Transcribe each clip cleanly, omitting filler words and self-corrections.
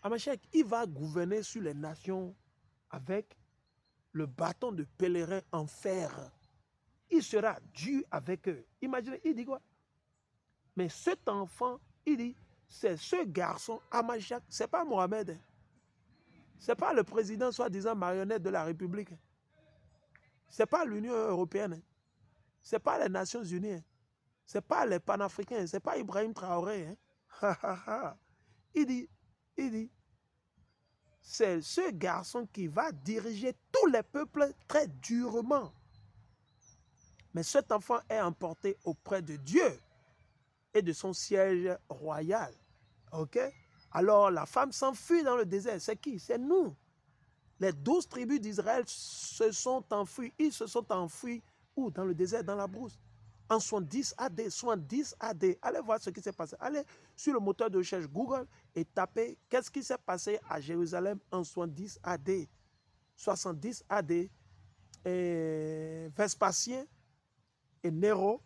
Amashek, il va gouverner sur les nations avec le bâton de pèlerin en fer. Il sera dur avec eux. Imaginez, il dit quoi? Mais cet enfant, il dit, c'est ce garçon, Amashek, ce n'est pas Mohamed. Ce n'est pas le président soi-disant marionnette de la République. Ce n'est pas l'Union européenne. Ce n'est pas les Nations unies. Ce n'est pas les panafricains. Ce n'est pas Ibrahim Traoré. Il dit, c'est ce garçon qui va diriger tous les peuples très durement. Mais cet enfant est emporté auprès de Dieu et de son siège royal. Ok? Alors la femme s'enfuit dans le désert. C'est qui? C'est nous. Les 12 tribus d'Israël se sont enfuis. Ils se sont enfuis où? Dans le désert, dans la brousse. En 70 AD, 70 AD. Allez voir ce qui s'est passé. Allez sur le moteur de recherche Google et tapez qu'est-ce qui s'est passé à Jérusalem en 70 AD. 70 AD. Et Vespasien et Néro,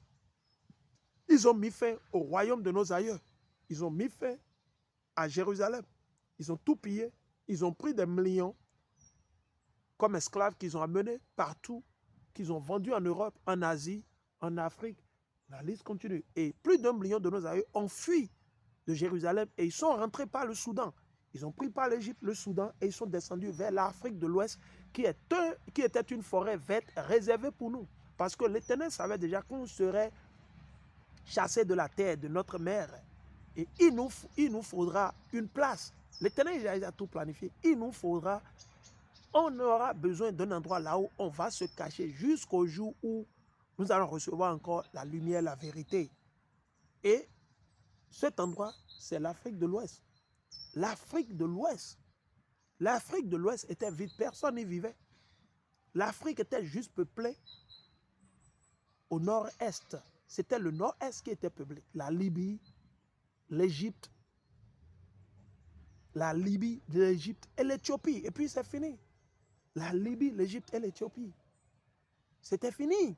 ils ont mis fin au royaume de nos aïeux. Ils ont mis fin à Jérusalem. Ils ont tout pillé. Ils ont pris des millions comme esclaves qu'ils ont amenés partout, qu'ils ont vendus en Europe, en Asie, en Afrique. La liste continue. Et plus d'1 million de nos aïeux ont fui de Jérusalem et ils sont rentrés par le Soudan. Ils ont pris par l'Égypte, le Soudan et ils sont descendus vers l'Afrique de l'Ouest qui était une forêt verte réservée pour nous. Parce que l'Éternel savait déjà qu'on serait chassés de la terre, de notre mère. Et il nous faudra une place. L'Éternel a tout planifié. On aura besoin d'un endroit là où on va se cacher jusqu'au jour où nous allons recevoir encore la lumière, la vérité. Et cet endroit, c'est l'Afrique de l'Ouest. L'Afrique de l'Ouest. L'Afrique de l'Ouest était vide, personne n'y vivait. L'Afrique était juste peuplée au nord-est. C'était le nord-est qui était peuplé. La Libye, l'Égypte, l'Égypte et l'Éthiopie. Et puis c'est fini. La Libye, l'Égypte et l'Éthiopie. C'était fini.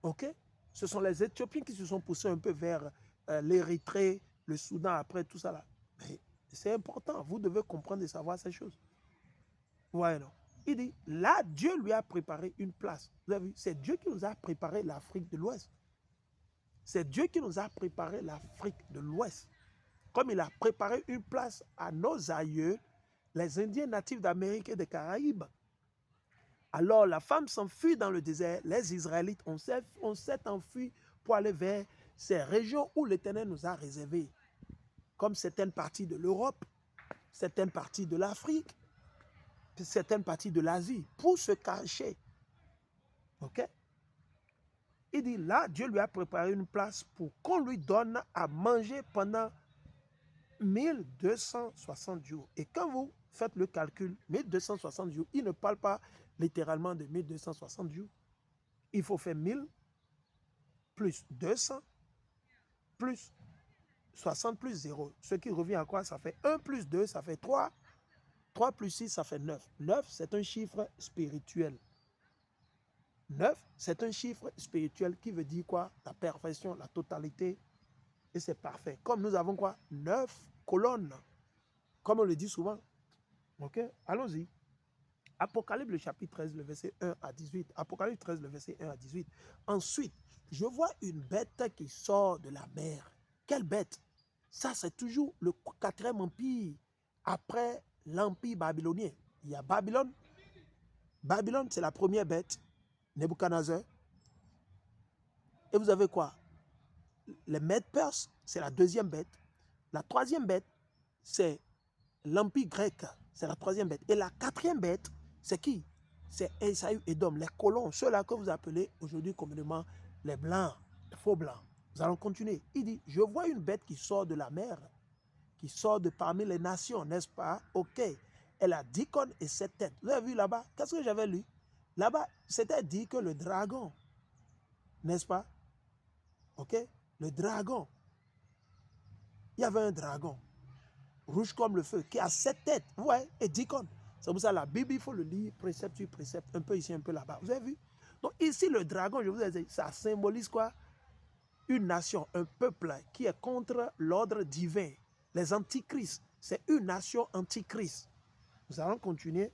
Ok? Ce sont les Éthiopiens qui se sont poussés un peu vers l'Érythrée, le Soudan, après tout ça là. Mais c'est important. Vous devez comprendre et savoir ces choses. Ouais, non. Il dit, là, Dieu lui a préparé une place. Vous avez vu? C'est Dieu qui nous a préparé l'Afrique de l'Ouest. C'est Dieu qui nous a préparé l'Afrique de l'Ouest. Comme il a préparé une place à nos aïeux, les Indiens natifs d'Amérique et des Caraïbes. Alors la femme s'enfuit dans le désert, les Israélites, on s'est enfui pour aller vers ces régions où l'Éternel nous a réservés, comme certaines parties de l'Europe, certaines parties de l'Afrique, certaines parties de l'Asie, pour se cacher. Ok? Il dit là, Dieu lui a préparé une place pour qu'on lui donne à manger pendant 1260 jours. Et quand vous faites le calcul, 1260 jours, il ne parle pas littéralement de 1260 jours. Il faut faire 1000 plus 200 plus 60 plus 0. Ce qui revient à quoi? Ça fait 1 plus 2, ça fait 3. 3 plus 6, ça fait 9. 9, c'est un chiffre spirituel. 9, c'est un chiffre spirituel qui veut dire quoi? La perfection, la totalité. Et c'est parfait. Comme nous avons quoi? 9 colonnes. Comme on le dit souvent. Ok? Allons-y. Apocalypse, le chapitre 13, le verset 1 à 18. Apocalypse 13, le verset 1 à 18. Ensuite, je vois une bête qui sort de la mer. Quelle bête? Ça, c'est toujours le 4e empire après l'empire babylonien. Il y a Babylone. Babylone, c'est la première bête. Nebuchadnezzar. Et vous avez quoi? Les Mèdes perses, c'est la 2e bête. La 3e bête, c'est l'empire grec. C'est la 3e bête. Et la 4e bête, c'est qui? C'est Esaü et Edom, les colons, ceux-là que vous appelez aujourd'hui communément les blancs, les faux blancs. Nous allons continuer. Il dit, je vois une bête qui sort de la mer, qui sort de parmi les nations, n'est-ce pas? Ok. Elle a 10 cornes et 7 têtes. Vous avez vu là-bas? Qu'est-ce que j'avais lu? Là-bas, c'était dit que le dragon, n'est-ce pas? Ok? Le dragon. Il y avait un dragon, rouge comme le feu, qui a 7 têtes, ouais, et 10 cornes. C'est pour ça la Bible, il faut le lire précepte sur précepte, un peu ici, un peu là-bas. Vous avez vu? Donc ici, le dragon, je vous ai dit, ça symbolise quoi? Une nation, un peuple qui est contre l'ordre divin, les antichrists. c'est une nation antichrist. Nous allons continuer.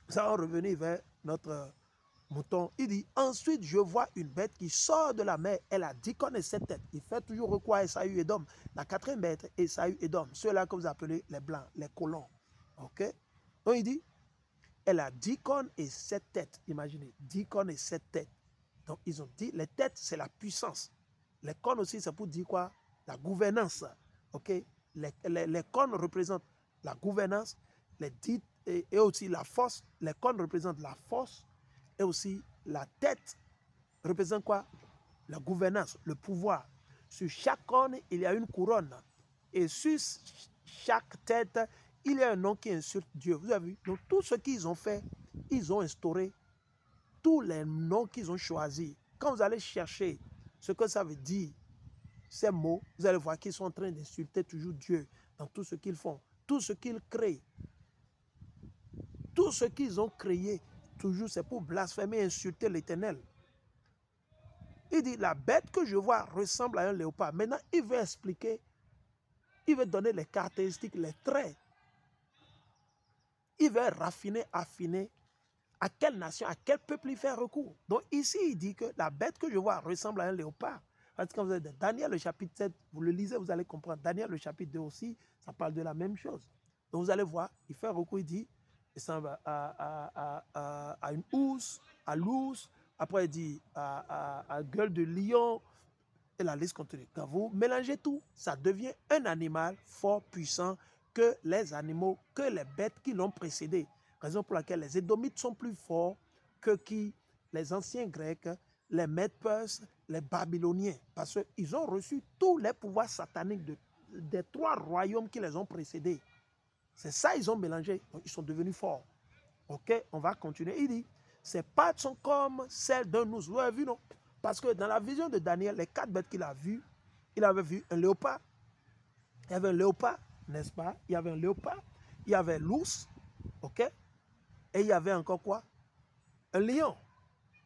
Nous allons revenir vers notre mouton. Il dit, ensuite je vois une bête qui sort de la mer. Elle a 10 cornes et 7 têtes. Il fait toujours recours à Esaü et Édom. La quatrième bête, Esaü et Édom. Ceux-là que vous appelez les blancs, les colons. Ok? Donc il dit, elle a 10 cornes et 7 têtes. Imaginez, 10 cornes et 7 têtes. Donc ils ont dit, les têtes c'est la puissance. Les cornes aussi c'est pour dire quoi? La gouvernance. Ok? Les cornes représentent la gouvernance, les 10 et aussi la force. Les cornes représentent la force et aussi la tête représente quoi? La gouvernance, le pouvoir. Sur chaque corne, il y a une couronne. Et sur chaque tête, il y a un nom qui insulte Dieu. Vous avez vu? Donc tout ce qu'ils ont fait, ils ont instauré tous les noms qu'ils ont choisis. Quand vous allez chercher ce que ça veut dire, ces mots, vous allez voir qu'ils sont en train d'insulter toujours Dieu dans tout ce qu'ils font, tout ce qu'ils créent. Tout ce qu'ils ont créé, toujours, c'est pour blasphémer et insulter l'Éternel. Il dit, la bête que je vois ressemble à un léopard. Maintenant, il veut expliquer, il veut donner les caractéristiques, les traits. Il veut raffiner, affiner à quelle nation, à quel peuple il fait recours. Donc ici, il dit que la bête que je vois ressemble à un léopard. Parce que quand vous êtes dans Daniel, le chapitre 7, vous le lisez, vous allez comprendre. Daniel, le chapitre 2 aussi, ça parle de la même chose. Donc vous allez voir, il fait recours, il dit, il s'en va à une housse, à l'ours, après il dit à gueule de lion, et la liste continue. Quand vous mélangez tout, ça devient un animal fort, puissant, que les animaux, que les bêtes qui l'ont précédé. Raison pour laquelle les Édomites sont plus forts que qui? Les anciens Grecs, les Mèdes-Perses, les Babyloniens. Parce qu'ils ont reçu tous les pouvoirs sataniques des 3 royaumes qui les ont précédés. C'est ça, ils ont mélangé. Donc, ils sont devenus forts. Ok, on va continuer. Il dit, ses pattes sont comme celles d'un ours. Vous avez vu, non? Parce que dans la vision de Daniel, les 4 bêtes qu'il a vues, il avait vu un léopard. Il y avait un léopard, n'est-ce pas? Il y avait un léopard. Il y avait l'ours. Ok? Et il y avait encore quoi? Un lion.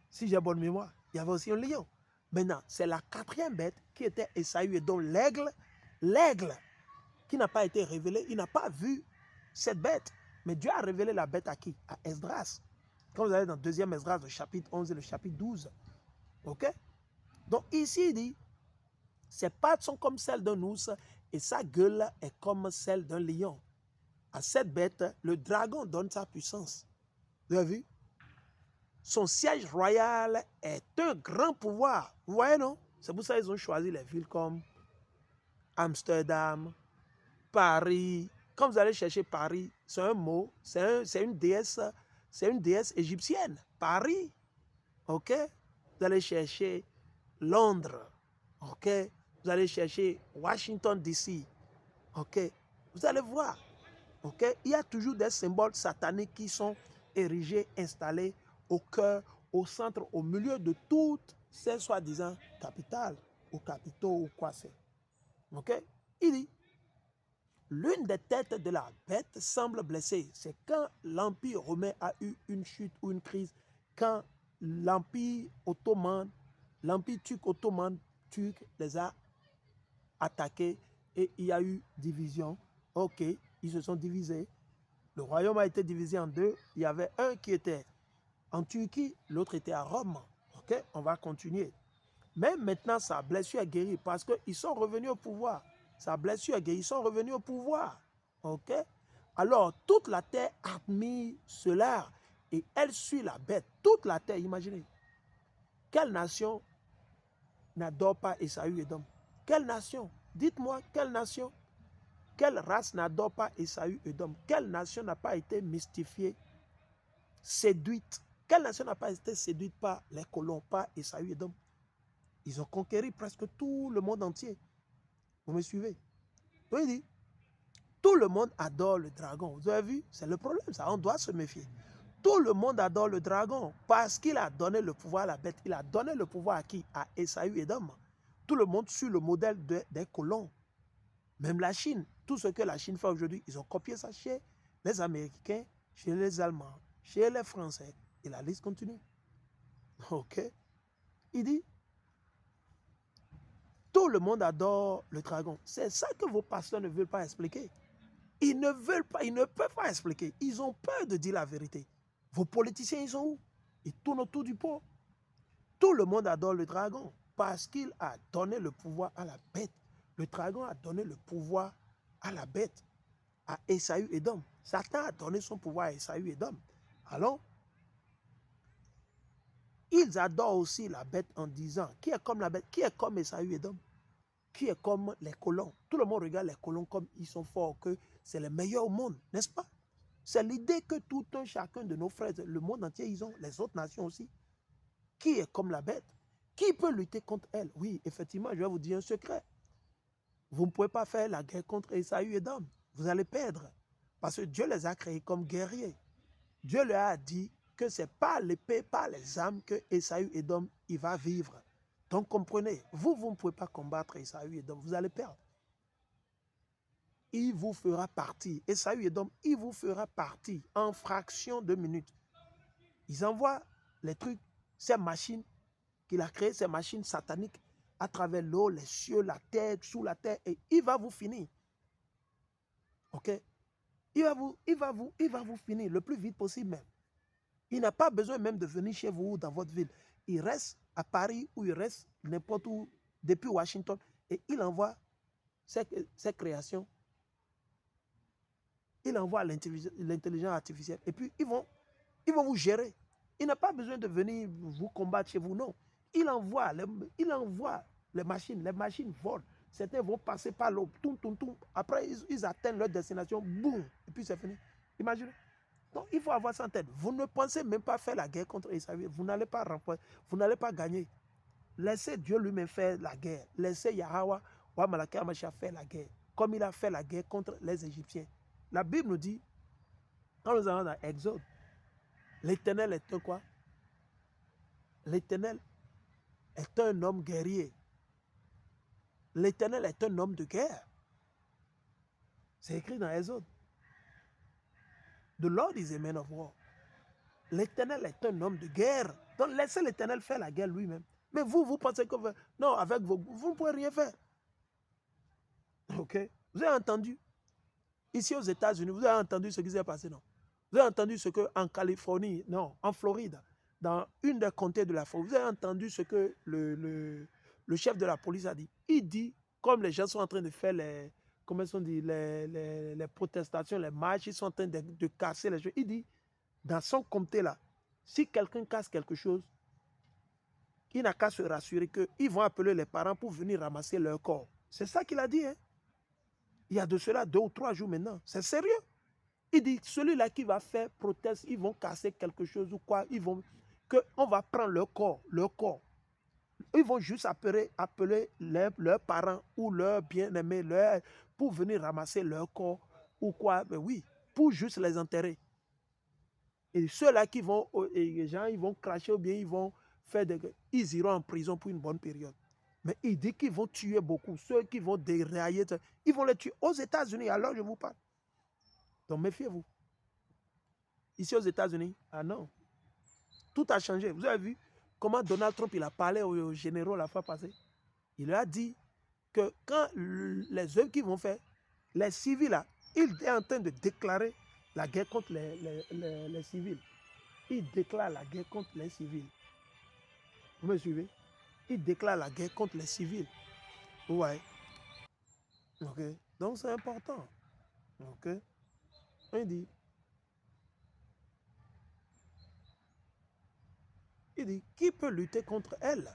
Si j'ai bonne mémoire, il y avait aussi un lion. Maintenant, c'est la 4e bête qui était Esaü et donc l'aigle qui n'a pas été révélé, il n'a pas vu cette bête. Mais Dieu a révélé la bête à qui? À Esdras. Quand vous allez dans 2e Esdras, le chapitre 11 et le chapitre 12. Ok? Donc ici, il dit, ses pattes sont comme celles d'un ours et sa gueule est comme celle d'un lion. À cette bête, le dragon donne sa puissance. Vous avez vu? Son siège royal est un grand pouvoir. Vous voyez, non? C'est pour ça qu'ils ont choisi les villes comme Amsterdam, Paris. Quand vous allez chercher Paris, c'est un mot, c'est une déesse égyptienne. Paris, ok? Vous allez chercher Londres, ok? Vous allez chercher Washington DC, ok? Vous allez voir, ok? Il y a toujours des symboles sataniques qui sont érigés, installés au cœur, au centre, au milieu de toutes ces soi-disant capitales ou capitaux ou quoi c'est. Ok? Il dit, l'une des têtes de la bête semble blessée. C'est quand l'Empire romain a eu une chute ou une crise, quand l'Empire ottoman, l'Empire turc les a attaqués et il y a eu division. Ok, ils se sont divisés. Le royaume a été divisé en 2. Il y avait un qui était en Turquie, l'autre était à Rome. Ok, on va continuer. Mais maintenant, sa blessure est guérie parce qu'ils sont revenus au pouvoir. Sa blessure est guérie, ils sont revenus au pouvoir. Ok? Alors, toute la terre admire cela et elle suit la bête. Toute la terre, imaginez. Quelle nation n'adore pas Esaü et Édom? Quelle nation? Dites-moi, quelle nation? Quelle race n'adore pas Esaü et Édom? Quelle nation n'a pas été mystifiée, séduite? Quelle nation n'a pas été séduite par les colons, par Esaü et Édom? Ils ont conquéri presque tout le monde entier. Vous me suivez? Donc il dit, tout le monde adore le dragon. Vous avez vu? C'est le problème, ça. On doit se méfier. Tout le monde adore le dragon parce qu'il a donné le pouvoir à la bête. Il a donné le pouvoir à qui? À Esaü et Édom. Tout le monde suit le modèle des colons. Même la Chine. Tout ce que la Chine fait aujourd'hui, ils ont copié ça chez les Américains, chez les Allemands, chez les Français. Et la liste continue. Ok? Il dit, tout Tout le monde adore le dragon. C'est ça que vos pasteurs ne veulent pas expliquer. Ils ne veulent pas, ils ne peuvent pas expliquer. Ils ont peur de dire la vérité. Vos politiciens, ils sont où? Ils tournent autour du pot. Tout le monde adore le dragon parce qu'il a donné le pouvoir à la bête. Le dragon a donné le pouvoir à la bête, à Esaü Edom. Satan a donné son pouvoir à Esaü Edom. Alors, ils adorent aussi la bête en disant, qui est comme la bête? Qui est comme Esaü Edom? Qui est comme les colons? Tout le monde regarde les colons comme ils sont forts, que c'est les meilleurs au monde, n'est-ce pas? C'est l'idée que tout un chacun de nos frères, le monde entier, ils ont, les autres nations aussi. Qui est comme la bête? Qui peut lutter contre elle? Oui, effectivement, je vais vous dire un secret. Vous ne pouvez pas faire la guerre contre Esaü et Edom. Vous allez perdre. Parce que Dieu les a créés comme guerriers. Dieu leur a dit que ce n'est pas l'épée, pas les armes que Esaü et Edom, il va vivre. Donc comprenez, vous ne pouvez pas combattre Esaü et Edom. Vous allez perdre. Il vous fera partie. Esaü et Edom, il vous fera partie en fraction de minutes. Ils envoient les trucs, ces machines qu'il a créées, ces machines sataniques, à travers l'eau, les cieux, la terre, sous la terre, et il va vous finir. Ok? Il va vous finir le plus vite possible même. Il n'a pas besoin même de venir chez vous ou dans votre ville. Il reste à Paris ou il reste n'importe où, depuis Washington, et il envoie ses créations. Il envoie l'intelligence artificielle. Et puis, ils vont vous gérer. Il n'a pas besoin de venir vous combattre chez vous, non. Il envoie les machines. Les machines volent. Certains vont passer par l'eau. Après, ils atteignent leur destination. Boum. Et puis, c'est fini. Imaginez. Donc, il faut avoir ça en tête. Vous ne pensez même pas faire la guerre contre Esaü. Vous n'allez pas remporter. Vous n'allez pas gagner. Laissez Dieu lui-même faire la guerre. Laissez Yahweh wa Malachi Hamashiach faire la guerre. Comme il a fait la guerre contre les Égyptiens. La Bible nous dit, quand nous allons dans Exode, l'Éternel est un quoi? L'Éternel est un homme guerrier. L'Éternel est un homme de guerre. C'est écrit dans Exode. The Lord is a man of war. L'Éternel est un homme de guerre. Donc laissez l'Éternel faire la guerre lui-même. Mais vous pensez que non, avec vous ne pouvez rien faire. Ok? Vous avez entendu? Ici aux États-Unis, vous avez entendu ce qui s'est passé, non? Vous avez entendu ce qu'en Californie, non, en Floride, dans une des comtés de la Floride, vous avez entendu ce que le chef de la police a dit. Il dit, comme les gens sont en train de faire les, comment on dit, les protestations, les marches, ils sont en train de casser les choses. Il dit, dans son comté là, si quelqu'un casse quelque chose, il n'a qu'à se rassurer qu'ils vont appeler les parents pour venir ramasser leur corps. C'est ça qu'il a dit, hein? Il y a de cela 2 ou 3 jours maintenant. C'est sérieux. Il dit, celui-là qui va faire proteste, ils vont casser quelque chose ou quoi, on va prendre leur corps. Ils vont juste appeler leurs parents ou leurs bien-aimés pour venir ramasser leur corps ou quoi. Mais oui, pour juste les enterrer. Et ceux-là qui vont, et les gens, ils vont cracher ou bien ils vont faire ils iront en prison pour une bonne période. Mais il dit qu'ils vont tuer beaucoup. Ceux qui vont dérailler, ils vont les tuer aux États-Unis. Alors je vous parle. Donc méfiez-vous. Ici aux États-Unis, ah non. Tout a changé. Vous avez vu comment Donald Trump il a parlé aux généraux la fois passée? Il a dit que quand les œuvres qu'ils vont faire, les civils là, il est en train de déclarer la guerre contre les civils. Il déclare la guerre contre les civils. Vous me suivez? Il déclare la guerre contre les civils. Ouais. Ok. Donc c'est important. Ok. Il dit, qui peut lutter contre elle?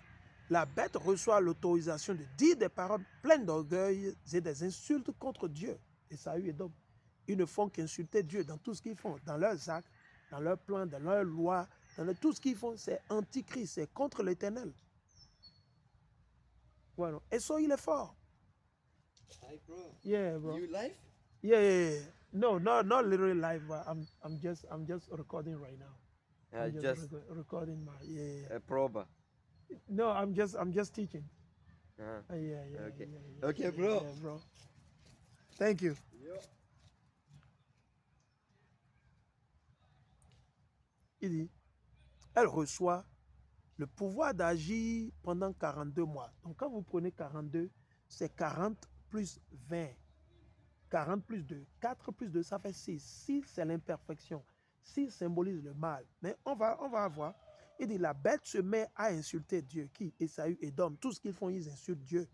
La bête reçoit l'autorisation de dire des paroles pleines d'orgueil et des insultes contre Dieu. Esaü et Edom. Ils ne font qu'insulter Dieu dans tout ce qu'ils font, dans leurs actes, dans leurs plans, dans leurs lois, tout ce qu'ils font, c'est antichrist, c'est contre l'Éternel. Voilà. Et ça, il est fort. Hi, bro. Yeah, bro. You live? Yeah. No, not literally live. I'm just recording right now. I'm just recording my a probe. No, I'm just teaching. Okay. Yeah, Okay, bro. Yeah, bro. Thank you. Yeah. Il dit, elle reçoit le pouvoir d'agir pendant 42 mois. Donc quand vous prenez 42, c'est 40 plus 20. 40 plus 2. 4 plus 2, ça fait 6. 6, c'est l'imperfection. 6 symbolise le mal. Mais on va voir. Il dit, la bête se met à insulter Dieu. Qui? Esaü, Édom. Tout ce qu'ils font, ils insultent Dieu.